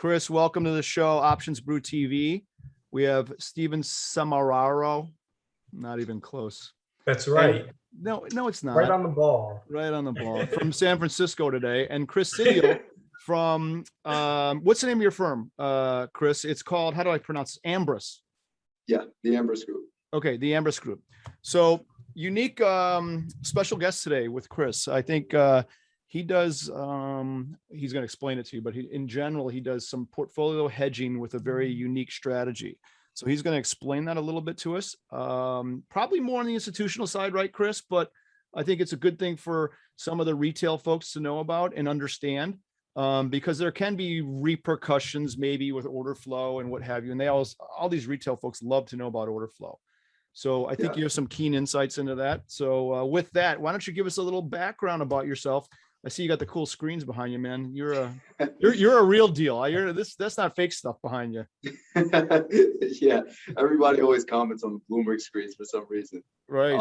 Kris, welcome to the show, Options Brew TV. We have Steven Samararo. Not even close. That's right. And, no, it's not. Right on the ball. Right on the ball. From San Francisco today. And Kris Sidial from, what's the name of your firm, Kris? It's called, how do I pronounce it? Ambrose. Yeah, the Ambrose Group. Okay, the Ambrose Group. So unique special guest today with Kris. I think he does, he's going to explain it to you, but in general, he does some portfolio hedging with a very unique strategy. So he's going to explain that a little bit to us, probably more on the institutional side, right, Kris? But I think it's a good thing for some of the retail folks to know about and understand, because there can be repercussions maybe with order flow and what have you. And they all these retail folks love to know about order flow. So I think you have some keen insights into that. So with that, why don't you give us a little background about yourself? I see you got the cool screens behind you, man. You're a real deal. That's not fake stuff behind you. Yeah, everybody always comments on the Bloomberg screens for some reason. Right.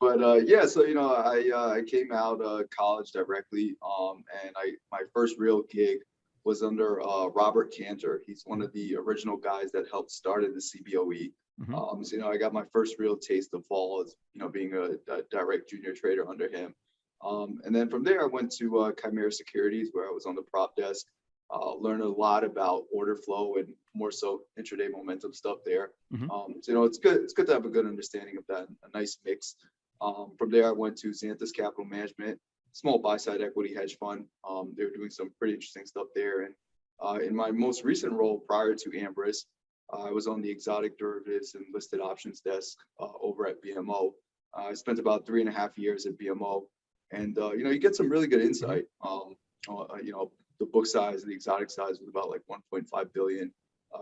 Yeah, so I came out of college directly, and my first real gig was under Robert Cantor. He's one of the original guys that helped started the CBOE. Mm-hmm. So I got my first real taste of vol as being a direct junior trader under him. And then from there, I went to Chimera Securities, where I was on the prop desk, learned a lot about order flow and more so intraday momentum stuff there. Mm-hmm. So it's good to have a good understanding of that, a nice mix. From there, I went to Xanthus Capital Management, small buy-side equity hedge fund. They were doing some pretty interesting stuff there. And in my most recent role prior to Ambrose, I was on the exotic derivatives and listed options desk over at BMO. I spent about 3.5 years at BMO. And, you get some really good insight. The book size, the exotic size was about like 1.5 billion.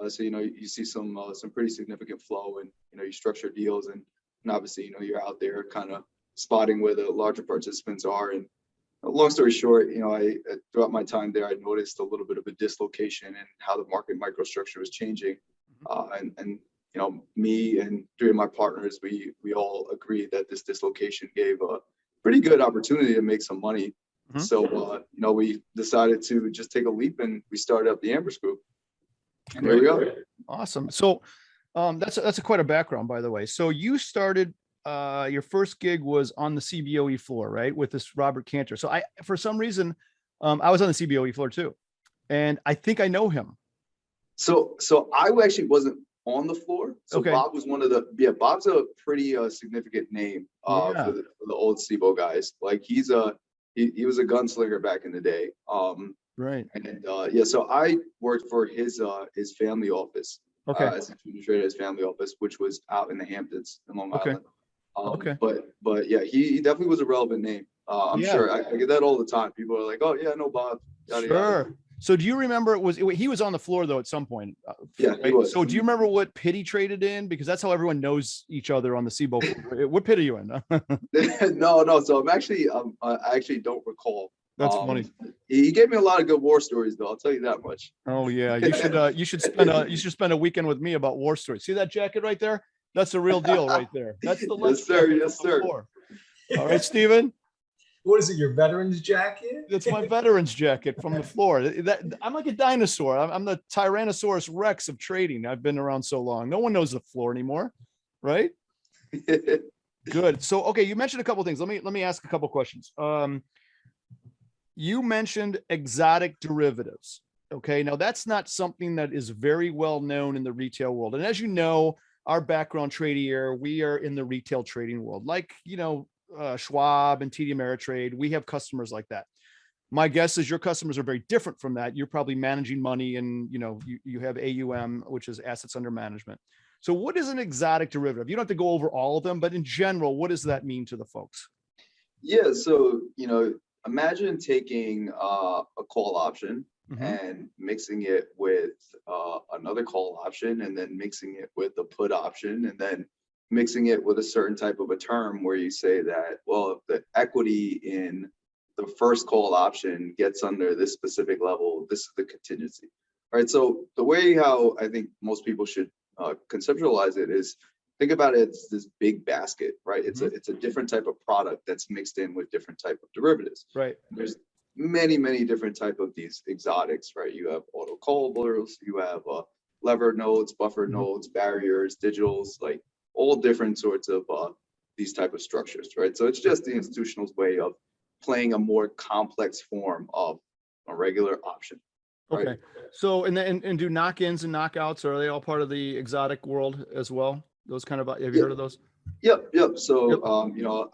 So, you see some pretty significant flow, and, you structure deals, and obviously, you're out there kind of spotting where the larger participants are. And long story short, throughout my time there, I noticed a little bit of a dislocation in how the market microstructure was changing. And me and 3 of my partners, we all agreed that this dislocation gave a pretty good opportunity to make some money. Mm-hmm. So, we decided to just take a leap, and we started up the Ambrose Group. And there we go. Awesome. So that's quite a background, by the way. So you started, your first gig was on the CBOE floor, right? With this Robert Cantor. So for some reason, I was on the CBOE floor too. And I think I know him. So I actually wasn't on the floor. So okay. Bob was one of Bob's a pretty significant name for the old SIBO guys. Like he was a gunslinger back in the day. Right. And so I worked for his family office. Okay. As a junior trader, his family office, which was out in the Hamptons in Long Island. Okay. But yeah, he definitely was a relevant name. I'm sure I get that all the time. People are like, "Oh yeah, I know Bob." Yada, sure. Yada. So do you remember he was on the floor though at some point? Yeah, right? He was. So do you remember what pit he traded in? Because that's how everyone knows each other on the SIBO floor. What pit are you in? No. So I actually don't recall. That's funny. He gave me a lot of good war stories, though. I'll tell you that much. Oh yeah, you should spend a weekend with me about war stories. See that jacket right there? That's the real deal right there. That's the yes, sir. Yes, sir. All right, Steven. What is it? Your veteran's jacket? It's my veteran's jacket from the floor. I'm like a dinosaur. I'm the Tyrannosaurus Rex of trading. I've been around so long. No one knows the floor anymore, right? Good. So okay, you mentioned a couple of things. Let me ask a couple of questions. You mentioned exotic derivatives. Okay. Now that's not something that is very well known in the retail world. And as you know, our background trading here, we are in the retail trading world, like, Schwab and TD Ameritrade. We have customers like that. My guess is your customers are very different from that. You're probably managing money and, you have AUM, which is assets under management. So what is an exotic derivative? You don't have to go over all of them, but in general, what does that mean to the folks? Yeah. So, imagine taking a call option Mm-hmm. and mixing it with another call option, and then mixing it with a put option, and then mixing it with a certain type of a term where you say that, well, if the equity in the first call option gets under this specific level, this is the contingency. All right. So the way how I think most people should conceptualize it is, think about it as this big basket, right? It's a different type of product that's mixed in with different type of derivatives. Right. many different type of these exotics, right? You have auto callables, you have levered notes, buffered notes, barriers, digitals, like all different sorts of these type of structures, right? So it's just the institutional's way of playing a more complex form of a regular option. Right? Okay. So, and do knock-ins and knockouts, are they all part of the exotic world as well? Those kind of, have you heard of those? Yep. So, you know,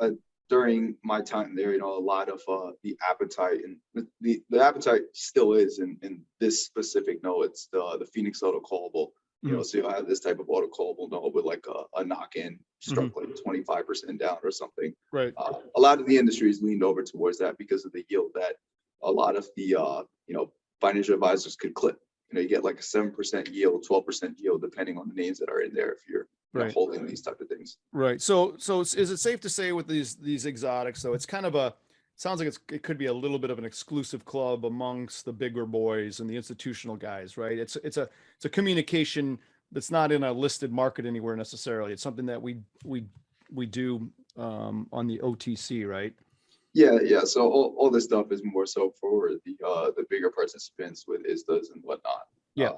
during my time there, you know, a lot of the appetite, and the appetite still is in this specific note. It's the Phoenix auto callable. You know, so you'll have this type of auto callable note with like a knock-in struck like 25% down or something. Right. A lot of the industries leaned over towards that because of the yield that a lot of the you know, financial advisors could clip. You know, you get like a 7% yield, 12% yield, depending on the names that are in there if you're you know, holding these type of things. Right. So is it safe to say with these exotics, so it's kind of sounds like it could be a little bit of an exclusive club amongst the bigger boys and the institutional guys, right? It's a communication that's not in a listed market anywhere necessarily. It's something that we do on the OTC, right? Yeah. So all this stuff is more so for the bigger participants with ISDAs and whatnot. Yeah.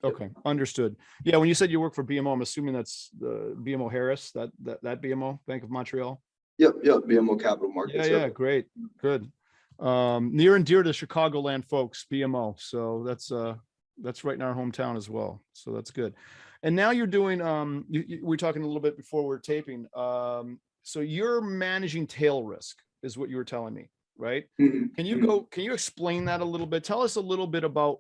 Okay, understood. Yeah, when you said you work for BMO, I'm assuming that's the BMO Harris, that BMO, Bank of Montreal. Yep. BMO Capital Markets. Yeah, great, good. Near and dear to Chicagoland folks, BMO. So that's right in our hometown as well. So that's good. And now you're doing we were talking a little bit before we were taping. So you're managing tail risk, is what you were telling me, right? Mhm. Can you explain that a little bit? Tell us a little bit about,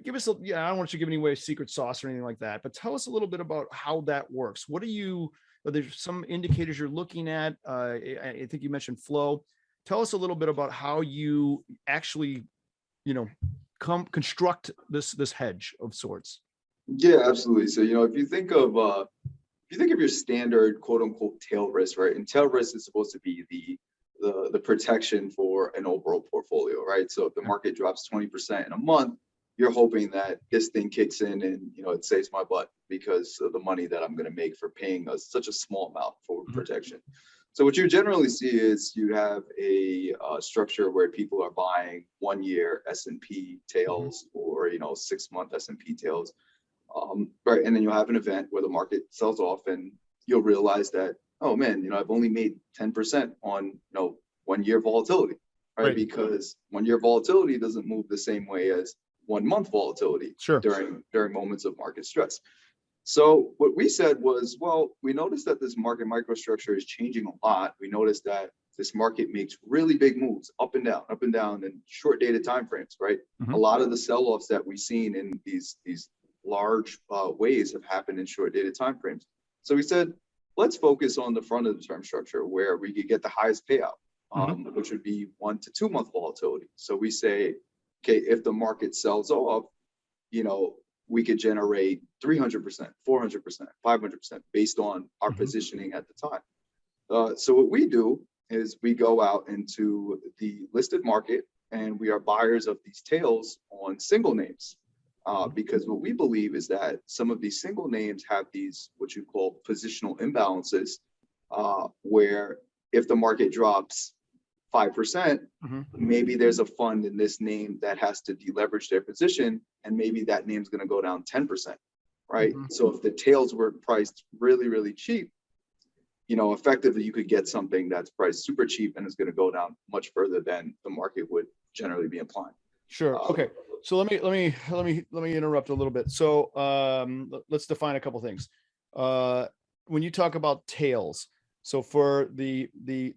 give us I don't want you to give any away secret sauce or anything like that, but tell us a little bit about how that works. Are there some indicators you're looking at? I think you mentioned flow. Tell us a little bit about how you actually, you know, construct this hedge of sorts. Yeah, absolutely. So, you know, if you think of your standard quote unquote tail risk, right? And tail risk is supposed to be the protection for an overall portfolio, right? So if the market drops 20% in a month, you're hoping that this thing kicks in and, you know, it saves my butt because of the money that I'm going to make for paying such a small amount for protection. So what you generally see is you have a structure where people are buying 1 year S&P tails or, you know, 6-month S&P tails. Right. And then you'll have an event where the market sells off and you'll realize that, oh man, you know, I've only made 10% on, you know, 1 year volatility, right? Because 1 year volatility doesn't move the same way as 1 month volatility during moments of market stress. So what we said was, well, we noticed that this market microstructure is changing a lot. We noticed that this market makes really big moves up and down in short dated timeframes, right? A lot of the sell-offs that we've seen in these large waves have happened in short dated timeframes. So we said, let's focus on the front of the term structure where we could get the highest payout, which would be 1 to 2 month volatility. So we say, okay, if the market sells off, you know, we could generate 300%, 400%, 500% based on our positioning at the time. So what we do is we go out into the listed market and we are buyers of these tails on single names. Because what we believe is that some of these single names have these, what you call positional imbalances, where if the market drops 5%, maybe there's a fund in this name that has to deleverage their position, and maybe that name's going to go down 10%, right? So if the tails were priced really, really cheap, you know, effectively you could get something that's priced super cheap and is going to go down much further than the market would generally be implying. Sure. Okay. So let me interrupt a little bit. So let's define a couple things. When you talk about tails, so for the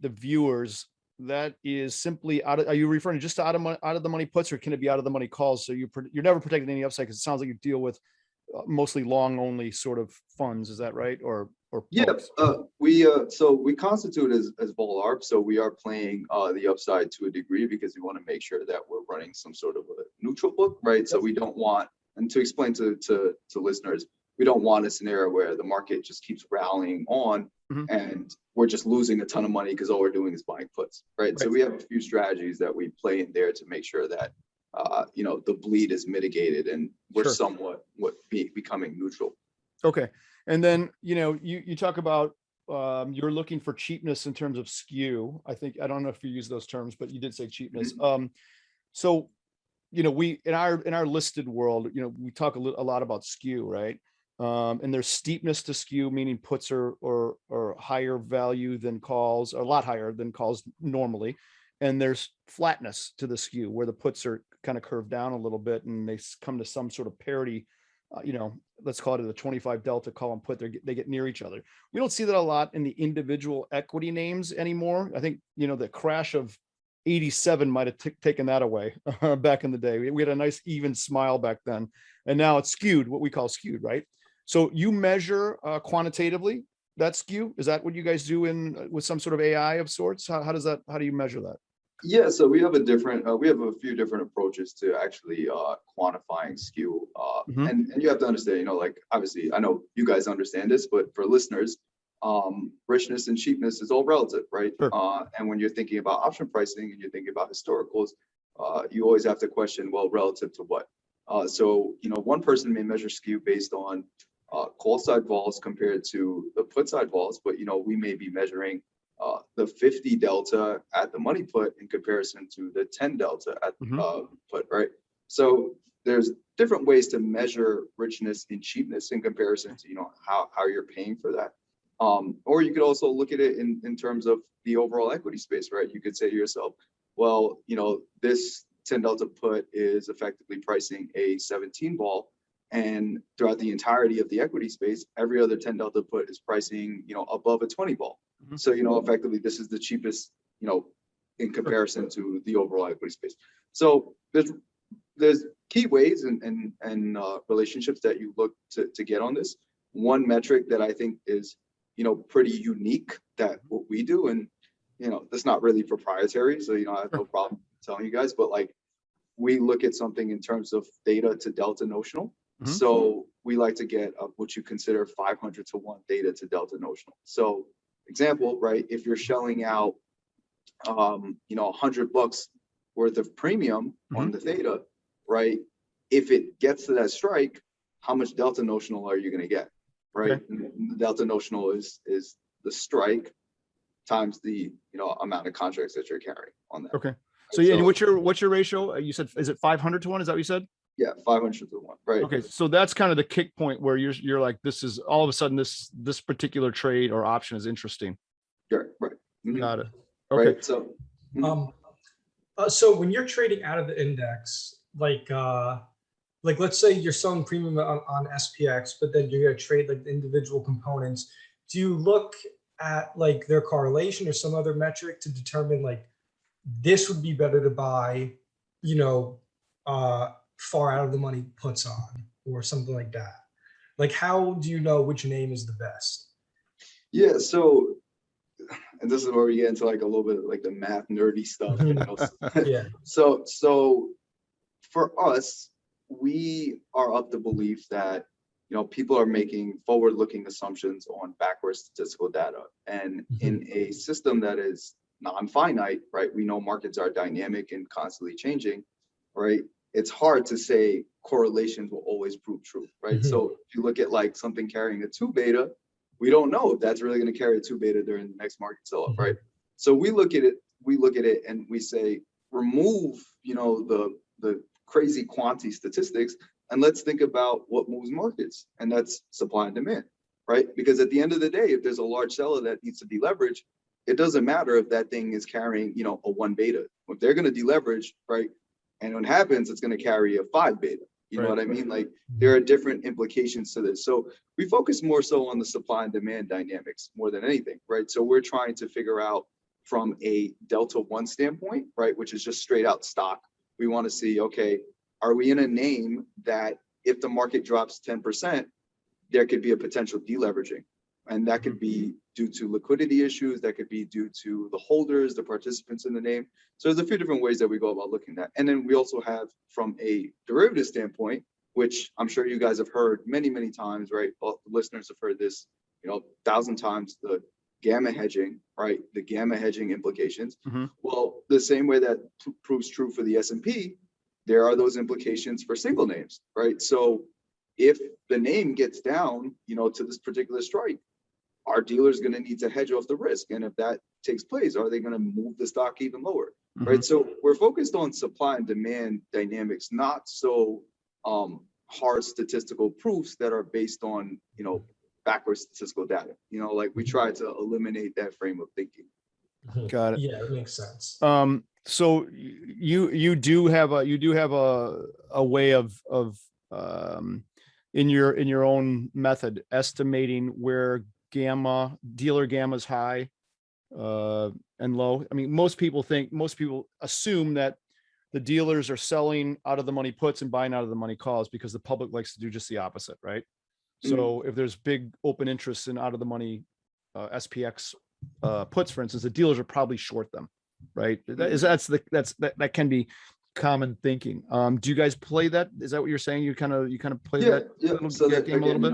viewers, that is simply are you referring just to out of the money puts, or can it be out of the money calls? So you're never protecting any upside, because it sounds like you deal with mostly long only sort of funds. Is that right? Or yeah, so we constitute as vol arb, so we are playing the upside to a degree because we want to make sure that we're running some sort of a neutral book, right? So we don't want, and to explain to listeners, we don't want a scenario where the market just keeps rallying on and we're just losing a ton of money because all we're doing is buying puts, right? So we have a few strategies that we play in there to make sure that you know, the bleed is mitigated and we're somewhat becoming neutral. Okay. And then, you know, you talk about you're looking for cheapness in terms of skew. I don't know if you use those terms, but you did say cheapness. So, we in our listed world, we talk a lot about skew, right? And there's steepness to skew, meaning puts are higher value than calls, or a lot higher than calls normally. And there's flatness to the skew, where the puts are kind of curved down a little bit and they come to some sort of parity. Let's call it a 25 delta call and put. They get near each other. We don't see that a lot in the individual equity names anymore. I think the crash of 87 might have taken that away back in the day. We had a nice even smile back then, and now it's skewed, what we call skewed, right? So you measure quantitatively that skew. Is that what you guys do with some sort of AI of sorts? How do you measure that? Yeah, so we have a few different approaches to actually quantifying skew. And you have to understand, like, obviously, I know you guys understand this, but for listeners, richness and cheapness is all relative, right? Sure. And when you're thinking about option pricing and you're thinking about historicals, you always have to question, well, relative to what? So one person may measure skew based on call side vols compared to the put side vols, but we may be measuring the 50 delta at the money put in comparison to the 10 delta at put, right? So there's different ways to measure richness and cheapness in comparison to how you're paying for that. Or you could also look at it in terms of the overall equity space, right? You could say to yourself, well, this 10 delta put is effectively pricing a 17 vol, and throughout the entirety of the equity space, every other 10 delta put is pricing above a 20 vol. So effectively this is the cheapest in comparison to the overall equity space. So there's key ways and relationships that you look to get on this. One metric that I think is pretty unique that what we do, and that's not really proprietary, so I have no problem telling you guys, but like, we look at something in terms of theta to delta notional. So we like to get what you consider 500 to 1 theta to delta notional. So example, right, if you're shelling out $100 worth of premium on the theta, right, if it gets to that strike, how much delta notional are you going to get, right? Okay. The delta notional is the strike times the amount of contracts that you're carrying on that. Okay. So yeah, and what's your ratio? You said, is it 500 to 1? Is that what you said? Yeah, 500 to 1, right? Okay, so that's kind of the kick point where you're like, this is all of a sudden this particular trade or option is interesting. Sure, right. Got it. Okay. Right. So so when you're trading out of the index, like let's say you're selling premium on SPX, but then you're going to trade like the individual components. Do you look at like their correlation or some other metric to determine like this would be better to buy, far out of the money puts on or something like that? Like, how do you know which name is the best? Yeah, so, and this is where we get into like a little bit of like the math nerdy stuff. Yeah. So for us, we are of the belief that people are making forward-looking assumptions on backward statistical data, and in a system that is non-finite, right? We know markets are dynamic and constantly changing, right? It's hard to say correlations will always prove true, right? So if you look at like something carrying a 2 beta, we don't know if that's really going to carry a 2 beta during the next market sell-off, right? So we look at it and we say, remove, the crazy quantity statistics, and let's think about what moves markets, and that's supply and demand, right? Because at the end of the day, if there's a large seller that needs to deleverage, it doesn't matter if that thing is carrying, a 1 beta. If they're going to deleverage, right? And when it happens, it's going to carry a 5 beta. You know what I mean? Like, there are different implications to this. So we focus more so on the supply and demand dynamics more than anything, right? So we're trying to figure out from a delta 1 standpoint, right, which is just straight out stock. We want to see, okay, are we in a name that if the market drops 10%, there could be a potential deleveraging? And that could be due to liquidity issues, that could be due to the holders, the participants in the name. So there's a few different ways that we go about looking at. And then we also have, from a derivative standpoint, which I'm sure you guys have heard many, many times, right? All the listeners have heard this, 1,000 times, the gamma hedging, right? The gamma hedging implications. Well, the same way that proves true for the S&P, there are those implications for single names, right? So if the name gets down, to this particular strike, are dealers going to need to hedge off the risk? And if that takes place, are they going to move the stock even lower? Right. So we're focused on supply and demand dynamics, not so hard statistical proofs that are based on, backwards statistical data. Like we try to eliminate that frame of thinking. Got it. Yeah, that makes sense. So you do have a way of in your own method estimating where dealer gamma is high and low. I mean, most people assume that the dealers are selling out of the money puts and buying out of the money calls because the public likes to do just the opposite, right? So if there's big open interest in out of the money SPX puts, for instance, the dealers are probably short them, right? That can be common thinking. Do you guys play that? Is that what you're saying? You kind of play that game a little bit?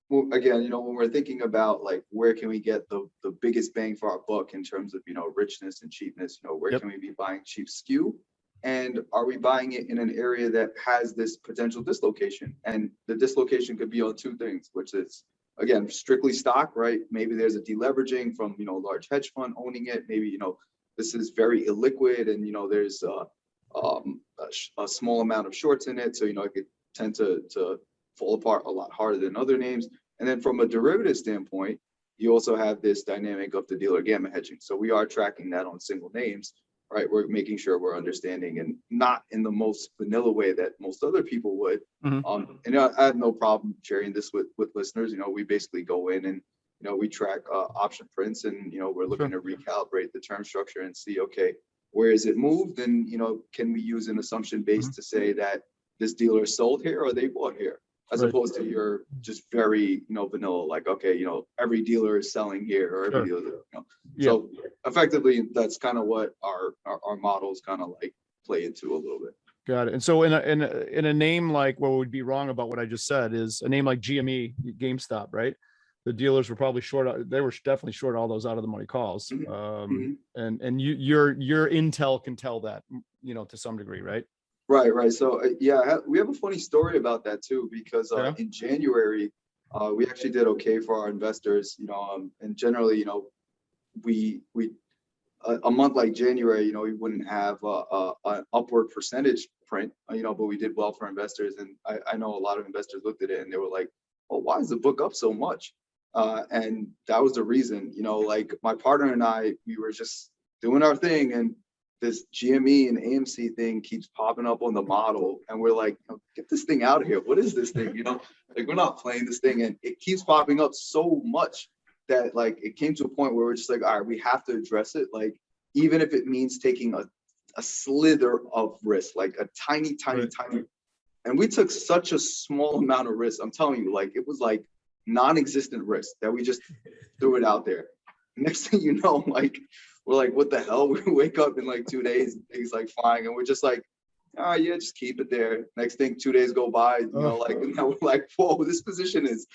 When we're thinking about like where can we get the biggest bang for our buck in terms of richness and cheapness, where can we be buying cheap skew, and are we buying it in an area that has this potential dislocation? And the dislocation could be on two things, which is again strictly stock, right? Maybe there's a deleveraging from a large hedge fund owning it. Maybe this is very illiquid, and there's a small amount of shorts in it, so it could tend to fall apart a lot harder than other names. And then from a derivative standpoint, you also have this dynamic of the dealer gamma hedging. So we are tracking that on single names, right? We're making sure we're understanding, and not in the most vanilla way that most other people would. I have no problem sharing this with listeners. We basically go in and we track option prints, and we're looking to recalibrate the term structure and see, okay, where is it moved, and can we use an assumption base to say that this dealer sold here or they bought here, as opposed to you're just very vanilla, like, okay, every dealer is selling here, or every dealer, So effectively that's kind of what our models kind of like play into a little bit. Got it. And so in a name like, what would be wrong about what I just said is a name like GME GameStop, right? The dealers were probably short. They were definitely short all those out of the money calls. And your intel can tell that, to some degree, right? Right. So we have a funny story about that too, because in January, we actually did okay for our investors, and generally, we a month like January, we wouldn't have an upward percentage print, but we did well for investors. And I know a lot of investors looked at it and they were like, "Oh, why is the book up so much?" And that was the reason. Like my partner and I, we were just doing our thing, and this GME and AMC thing keeps popping up on the model, and we're like, get this thing out of here. What is this thing? Like we're not playing this thing, and it keeps popping up so much that like it came to a point where we're just like, all right, we have to address it. Like even if it means taking a slither of risk, like a tiny. And we took such a small amount of risk. I'm telling you, like it was like non-existent risk that we just threw it out there. Next thing you know, like we're like, what the hell? We wake up in like 2 days, things like flying, and we're just like, just keep it there. Next thing, 2 days go by, and now we're like, whoa, this position is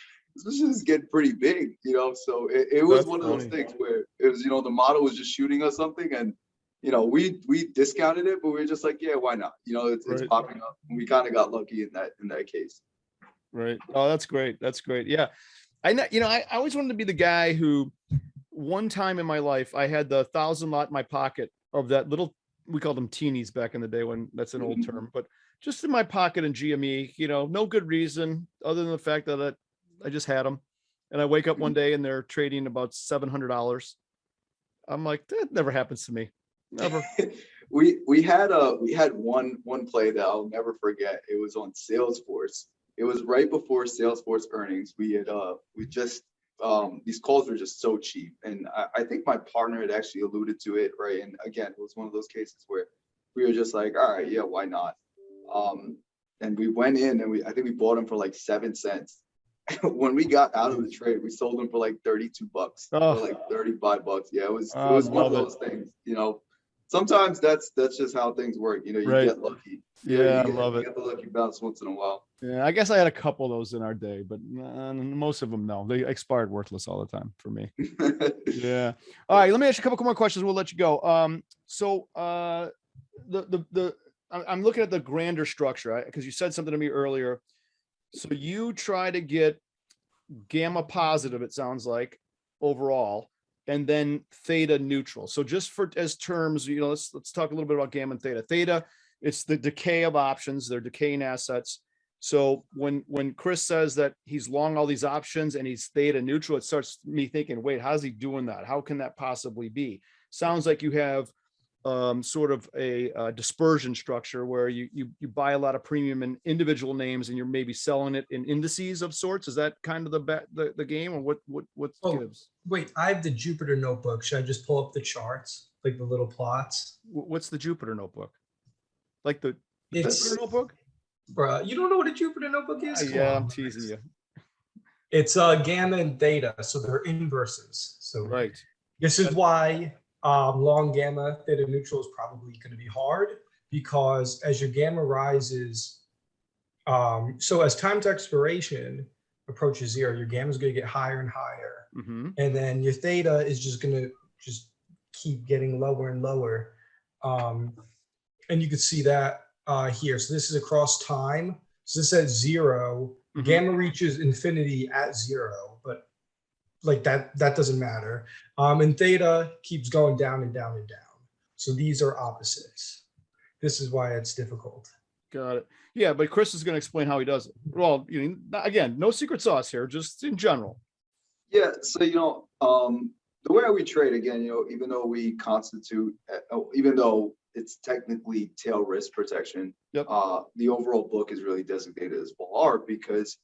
getting pretty big, So it was one of those things where it was, the model was just shooting us something, and we discounted it, but we were just like, yeah, why not? It's popping up, and we kind of got lucky in that case. Right. Oh, that's great. Yeah. I know, I always wanted to be the guy who, one time in my life, I had the 1,000 lot in my pocket of that little, we called them teenies back in the day, when that's an old term, but just in my pocket in GME, no good reason other than the fact that I just had them. And I wake up one day and they're trading about $700. I'm like, that never happens to me. Never. we had one play that I'll never forget. It was on Salesforce. It was right before Salesforce earnings. We just these calls were just so cheap, and I think my partner had actually alluded to it, right? And again, it was one of those cases where we were just like, all right, yeah, why not? And we went in, and I think we bought them for like 7 cents. When we got out of the trade, we sold them for like $32, or like $35. Yeah, it was one of those things, Sometimes that's just how things work. You get lucky. Yeah, I love it. You get the lucky bounce once in a while. Yeah, I guess I had a couple of those in our day, but most of them, no, they expired worthless all the time for me. Yeah. All right, let me ask you a couple more questions. We'll let you go. So I'm looking at the grander structure, because you said something to me earlier. So you try to get gamma positive, it sounds like, overall, and then theta neutral. So just for as terms, let's talk a little bit about gamma and theta. Theta, it's the decay of options. They're decaying assets. So when Kris says that he's long all these options and he's theta neutral, it starts me thinking, wait, how's he doing that? How can that possibly be? Sounds like you have sort of a dispersion structure where you buy a lot of premium in individual names and you're maybe selling it in indices of sorts. Is that kind of the game, or what gives? Wait, I have the Jupyter notebook. Should I just pull up the charts, like the little plots? What's the Jupyter notebook? Like the It's Jupyter notebook? Bruh, you don't know what a Jupyter notebook is? Yeah, I'm teasing you. It's gamma and theta, so they're inverses. So right. This is why long gamma theta neutral is probably going to be hard, because as your gamma rises, so as time to expiration approaches 0, your gamma is going to get higher and higher, and then your theta is just going to just keep getting lower and lower, and you can see that here. So this is across time. So this at 0, gamma reaches infinity at 0, but like that doesn't matter. And theta keeps going down and down and down. So these are opposites. This is why it's difficult. Got it. Yeah, but Kris is going to explain how he does it. Well, again, no secret sauce here, just in general. Yeah. So, the way we trade, again, even though we constitute, even though it's technically tail risk protection, yep. The overall book is really designated as vol arb because,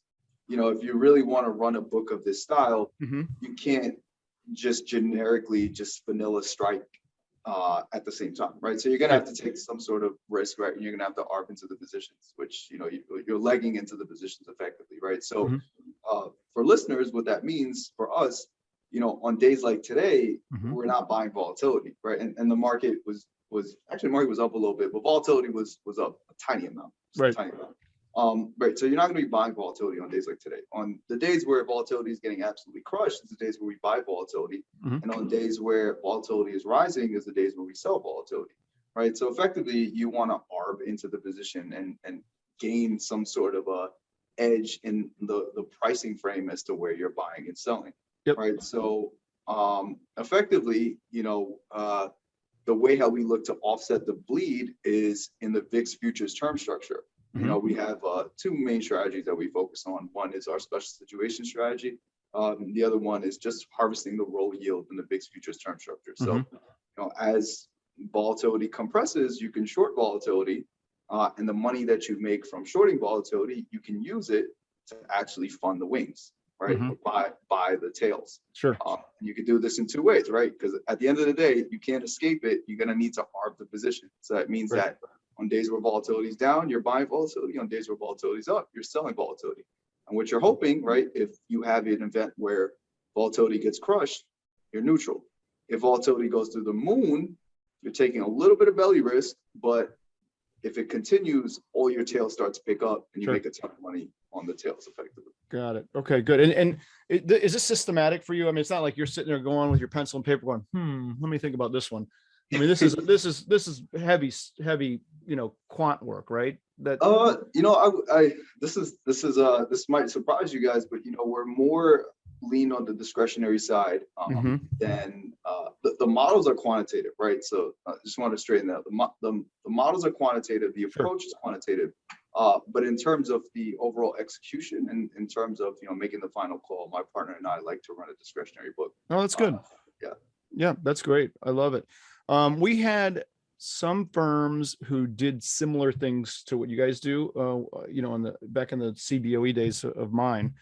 if you really want to run a book of this style, you can't just generically just vanilla strike at the same time, right? So you're going to have to take some sort of risk, right? And you're going to have to arb into the positions, which, you're legging into the positions effectively, right? So for listeners, what that means for us, on days like today, we're not buying volatility, right? And the market was up a little bit, but volatility was up a tiny amount, right? Right. So you're not going to be buying volatility on days like today. On the days where volatility is getting absolutely crushed, it's the days where we buy volatility, and on days where volatility is rising is the days where we sell volatility, right? So effectively, you want to arb into the position and gain some sort of a edge in the pricing frame as to where you're buying and selling. Yep. Right. So effectively, the way how we look to offset the bleed is in the VIX futures term structure. We have two main strategies that we focus on. One is our special situation strategy. The other one is just harvesting the roll yield in the VIX futures term structure. So, as volatility compresses, you can short volatility, and the money that you make from shorting volatility, you can use it to actually fund the wings, right? Or buy the tails. Sure. And you can do this in two ways, right? Because at the end of the day, you can't escape it. You're going to need to arb the position. So that means that on days where volatility is down, you're buying volatility. On days where volatility is up, you're selling volatility. And what you're hoping, right, if you have an event where volatility gets crushed, you're neutral. If volatility goes through the moon, you're taking a little bit of belly risk, but if it continues, all your tails start to pick up and you make a ton of money on the tails effectively. Got it. Okay, good. And is this systematic for you? I mean, it's not like you're sitting there going with your pencil and paper going, let me think about this one. I mean, this is heavy, quant work, right? That this might surprise you guys, but we're more lean on the discretionary side than the models are quantitative, right? So I just want to straighten that. The models are quantitative, the approach is quantitative, but in terms of the overall execution and in terms of making the final call, my partner and I like to run a discretionary book. Oh, that's good. Yeah, that's great. I love it. We had some firms who did similar things to what you guys do, back in the CBOE days of mine.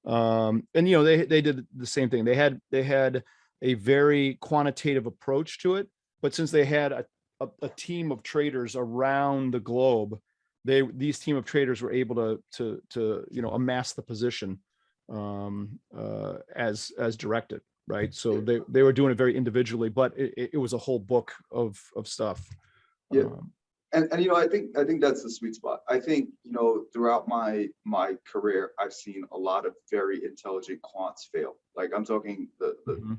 And they did the same thing. They had a very quantitative approach to it, but since they had a team of traders around the globe, these team of traders were able to amass the position as directed. Right. So they were doing it very individually, but it was a whole book of stuff. Yeah. And I think that's the sweet spot. I think, throughout my career, I've seen a lot of very intelligent quants fail. Like I'm talking the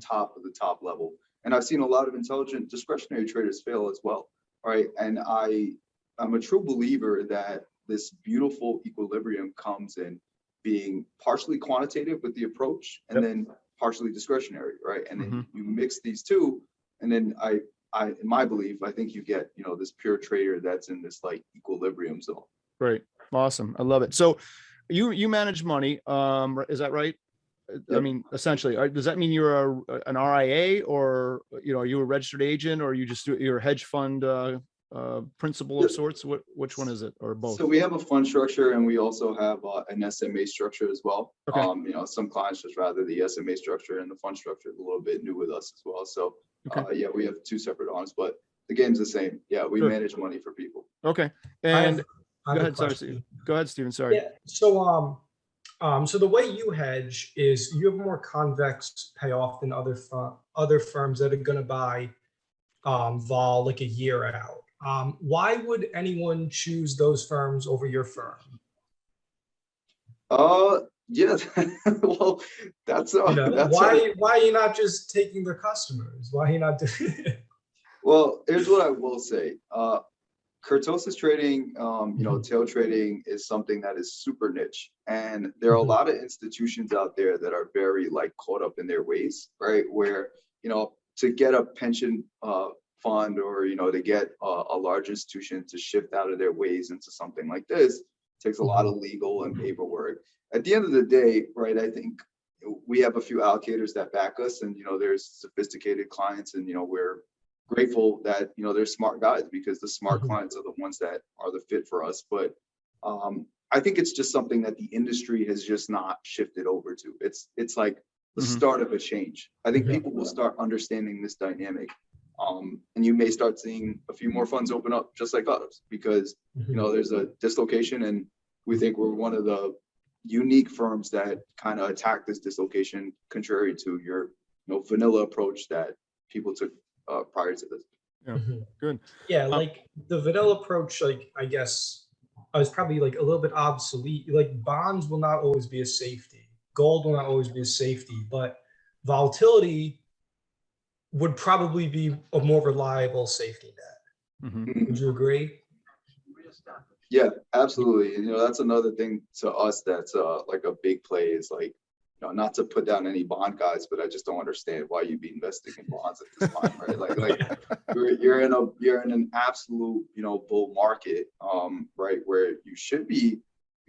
top of the top level. And I've seen a lot of intelligent discretionary traders fail as well. Right. And I'm a true believer that this beautiful equilibrium comes in being partially quantitative with the approach and then partially discretionary, right? And then Mhm. you mix these two, and then in my belief, I think you get, this pure trader that's in this like equilibrium zone. Great. Awesome. I love it. So you manage money. Is that right? I Yep. mean, essentially, does that mean you're an RIA, or, are you a registered agent, or you're a hedge fund principal of Yep. sorts? Which one is it, or both? So we have a fund structure, and we also have an SMA structure as well. Okay. Some clients just rather the SMA structure, and the fund structure is a little bit new with us as well. So Okay. yeah, we have two separate arms, but the game's the same. Yeah, we Sure. manage money for people. Okay. I And have, I go have a ahead. Sorry, question. Steve. Go ahead, Steven. Sorry. Yeah. So the way you hedge is you have more convex payoff than other firms that are going to buy vol like a year out. Why would anyone choose those firms over your firm? Yeah. Well, that's Why are you not just taking their customers? Why are you not doing it? well, here's what I will say. Kurtosis trading, tail trading is something that is super niche, and there are a lot of institutions out there that are very like caught up in their ways, right? Where, to get a pension fund, or, to get a large institution to shift out of their ways into something like this takes a lot of legal and paperwork. At the end of the day, right, I think we have a few allocators that back us, and, there's sophisticated clients, and, we're grateful that, they're smart guys, because the smart clients are the ones that are the fit for us. But I think it's just something that the industry has just not shifted over to. It's like the start of a change. I think people will start understanding this dynamic. And you may start seeing a few more funds open up just like us, because, there's a dislocation, and we think we're one of the unique firms that kind of attack this dislocation, contrary to your, vanilla approach that people took prior to this. Yeah. Good. Yeah, like the vanilla approach, like I guess I was probably like a little bit obsolete. Like bonds will not always be a safety. Gold will not always be a safety, but volatility would probably be a more reliable safety net. Would you agree? Yeah, absolutely. And, that's another thing to us that's like a big play is like, not to put down any bond guys, but I just don't understand why you'd be investing in bonds at this time, right? Like you're in an absolute, bull market, right, where you should be,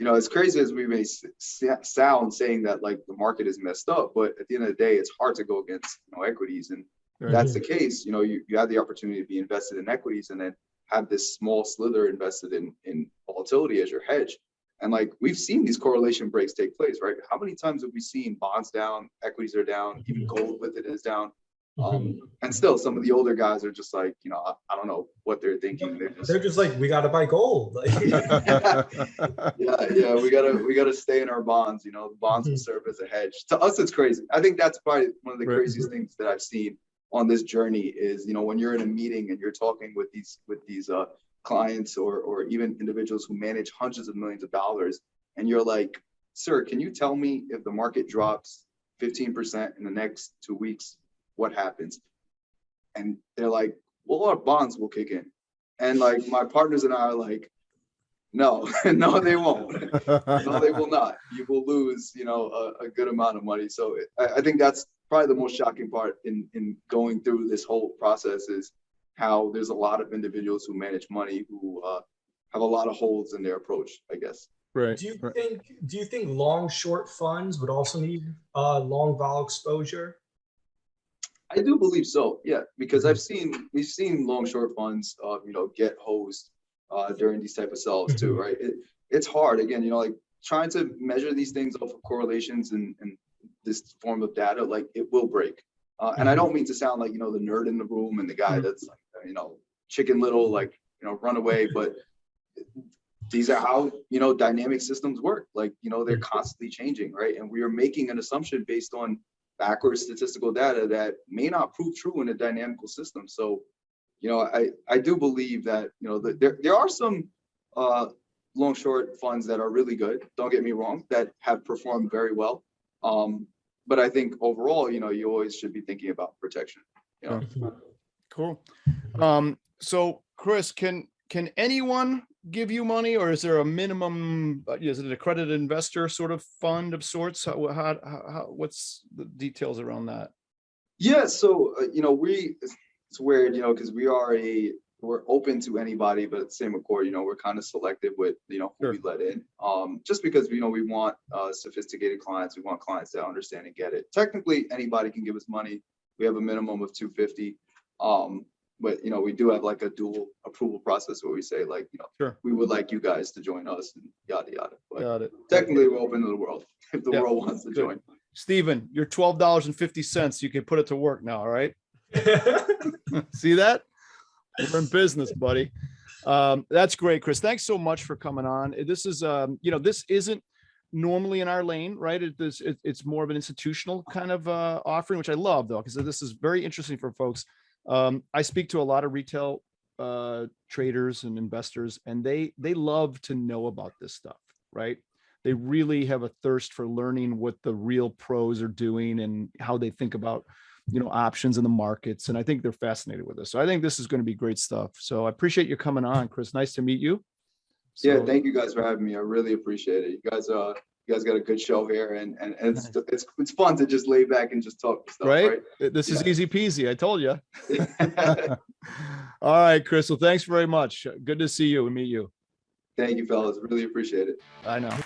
as crazy as we may sound saying that like the market is messed up, but at the end of the day, it's hard to go against, equities. And that's the case, you have the opportunity to be invested in equities, and then have this small slither invested in volatility as your hedge. And like we've seen these correlation breaks take place, right? How many times have we seen bonds down, equities are down, even gold with it is down? And still some of the older guys are just like, I don't know what they're thinking. They're just like, we got to buy gold. yeah, we gotta stay in our bonds. The bonds will serve as a hedge. To us, it's crazy. I think that's probably one of the craziest things that I've seen on this journey is, when you're in a meeting and you're talking with these clients or even individuals who manage hundreds of millions of dollars, and you're like, sir, can you tell me if the market drops 15% in the next 2 weeks, what happens? And they're like, well, our bonds will kick in. And like my partners and I are like, no, no, they won't. No, they will not. You will lose, a good amount of money. So I think that's probably the most shocking part in going through this whole process is how there's a lot of individuals who manage money who have a lot of holes in their approach, I guess. Right. Do you think long short funds would also need long vol exposure? I do believe so, yeah, because we've seen long short funds get hosed during these type of sells too, right? It's hard again, like trying to measure these things off of correlations and this form of data, like it will break. And I don't mean to sound like, the nerd in the room and the guy that's like, chicken little, like, run away, but these are how, dynamic systems work. Like, they're constantly changing, right? And we are making an assumption based on backwards statistical data that may not prove true in a dynamical system. So, I do believe that, there are some long short funds that are really good, don't get me wrong, that have performed very well. But I think overall, you always should be thinking about protection. Cool. So Kris, can anyone give you money, or is there a minimum? Is it an accredited investor sort of fund of sorts? What's the details around that? Yeah, so it's weird, because we're open to anybody, but at the same accord, we're kind of selective with who Sure. we let in. Just because we want sophisticated clients, we want clients that understand and get it. Technically, anybody can give us money. We have a minimum of 250. But we do have like a dual approval process where we say like, Sure. we would like you guys to join us and yada yada. But Got it. technically, we're open to the world if the Yeah, world wants to good. join. Steven, your $12.50. You can put it to work now. All right. See that? We're in business, buddy. That's great, Kris. Thanks so much for coming on. This is, this isn't normally in our lane, right? It's more of an institutional kind of offering, which I love though, because this is very interesting for folks. I speak to a lot of retail traders and investors, and they love to know about this stuff, right? They really have a thirst for learning what the real pros are doing and how they think about, options in the markets. And I think they're fascinated with this. So I think this is going to be great stuff. So I appreciate you coming on, Kris. Nice to meet you. Yeah, thank you guys for having me. I really appreciate it. You guys got a good show here, and it's fun to just lay back and just talk stuff, right? This is easy peasy. I told you. All right, Kris. Well, thanks very much. Good to see you and meet you. Thank you, fellas. Really appreciate it. I know.